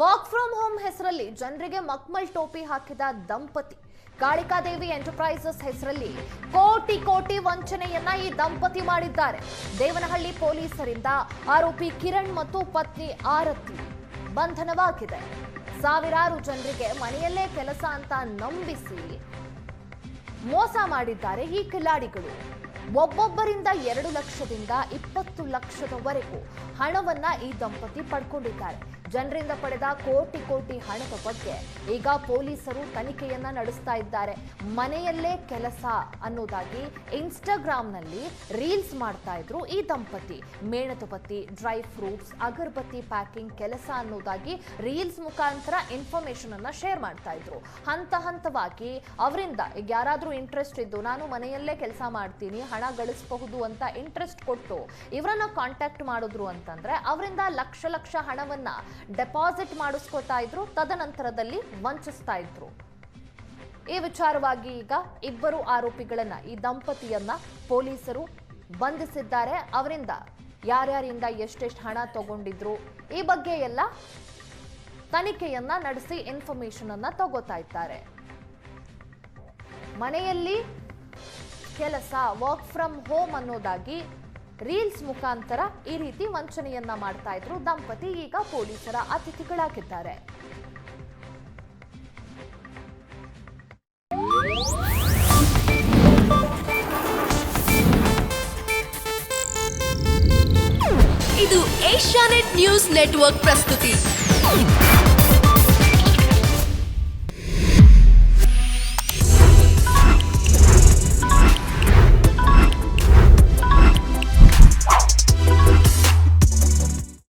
Work from home ಹೆಸರಲ್ಲಿ ಜನರಿಗೆ ಮಕ್ಮಲ್ ಟೋಪಿ ಹಾಕಿದ ದಂಪತಿ. ಕಾಳಿಕಾದೇವಿ ಎಂಟರ್ಪ್ರೈಸಸ್ ಹೆಸರಲ್ಲಿ ಕೋಟಿ ವಂಚನೆಯನ್ನ ಈ ದಂಪತಿ ಮಾಡಿದ್ದಾರೆ. ದೇವನಹಳ್ಳಿ ಪೊಲೀಸರಿಂದ ಆರೋಪಿ ಕಿರಣ್ ಮತ್ತು ಪತ್ನಿ ಆರತಿ ಬಂಧನವಾಗಿದೆ. ಸಾವಿರಾರು ಜನರಿಗೆ ಮನೆಯಲ್ಲೇ ಕೆಲಸ ಅಂತ ನಂಬಿಸಿ ಮೋಸ ಮಾಡಿದ್ದಾರೆ ಈ ಕಿಲಾಡಿಗಳು. ಒಬ್ಬೊಬ್ಬರಿಂದ 2 ಲಕ್ಷದಿಂದ 20 ಲಕ್ಷದವರೆಗೂ ಹಣವನ್ನ ಈ ದಂಪತಿ ಪಡ್ಕೊಂಡಿದ್ದಾರೆ. ಜನರಿಂದ ಪಡೆದ ಕೋಟಿ ಹಣದ ಬಗ್ಗೆ ಈಗ ಪೊಲೀಸರು ತನಿಖೆಯನ್ನ ನಡೆಸ್ತಾ ಇದ್ದಾರೆ. ಮನೆಯಲ್ಲೇ ಕೆಲಸ ಅನ್ನೋದಾಗಿ ಇನ್ಸ್ಟಾಗ್ರಾಮ್ನಲ್ಲಿ ರೀಲ್ಸ್ ಮಾಡ್ತಾ ಇದ್ರು ಈ ದಂಪತಿ. ಮೇಣದಬತ್ತಿ, ಡ್ರೈ ಫ್ರೂಟ್ಸ್, ಅಗರಬತ್ತಿ ಪ್ಯಾಕಿಂಗ್ ಕೆಲಸ ಅನ್ನೋದಾಗಿ ರೀಲ್ಸ್ ಮುಖಾಂತರ ಇನ್ಫಾರ್ಮೇಶನ್ ಅನ್ನ ಶೇರ್ ಮಾಡ್ತಾ ಇದ್ರು. ಹಂತವಾಗಿ ಅವರಿಂದ ಈಗ ಯಾರಾದ್ರೂ ಇಂಟ್ರೆಸ್ಟ್ ಇದ್ದು ನಾನು ಮನೆಯಲ್ಲೇ ಕೆಲಸ ಮಾಡ್ತೀನಿ, ಹಣ ಗಳಿಸಬಹುದು ಅಂತ ಇಂಟ್ರೆಸ್ಟ್ ಕೊಟ್ಟು ಇವರನ್ನ ಕಾಂಟ್ಯಾಕ್ಟ್ ಮಾಡಿದ್ರು ಅಂತಂದ್ರೆ ಅವರಿಂದ ಲಕ್ಷ ಹಣವನ್ನ ಡೆಪಾಸಿಟ್ ಮಾಡಿಸ್ಕೊತಾ ಇದ್ರು. ತದನಂತರದಲ್ಲಿ ವಂಚಿಸ್ತಾ ಇದ್ರು. ಈ ವಿಚಾರವಾಗಿ ಈಗ ಇಬ್ಬರು ಆರೋಪಿಗಳನ್ನ, ಈ ದಂಪತಿಯನ್ನ ಪೊಲೀಸರು ಬಂಧಿಸಿದ್ದಾರೆ. ಅವರಿಂದ ಯಾರ್ಯಾರಿಂದ ಎಷ್ಟೆಷ್ಟು ಹಣ ತಗೊಂಡಿದ್ರು ಈ ಬಗ್ಗೆ ಎಲ್ಲ ತನಿಖೆಯನ್ನ ನಡೆಸಿ ಇನ್ಫಾರ್ಮೇಶನ್ ಅನ್ನ ತಗೋತಾ ಇದ್ದಾರೆ. ಮನೆಯಲ್ಲಿ ಕೆಲಸ, ವರ್ಕ್ ಫ್ರಮ್ ಹೋಮ್ ಅನ್ನೋದಾಗಿ ರೀಲ್ಸ್ ಮುಖಾಂತರ ಈ ರೀತಿ ವಂಚನೆಯನ್ನ ಮಾಡ್ತಾ ಇದ್ರು ದಂಪತಿ. ಈಗ ಪೊಲೀಸರ ಅತಿಥಿಗಳಾಗಿದ್ದಾರೆ. ಇದು ಏಷ್ಯಾನೆಟ್ ನ್ಯೂಸ್ ನೆಟ್ವರ್ಕ್ ಪ್ರಸ್ತುತಿ.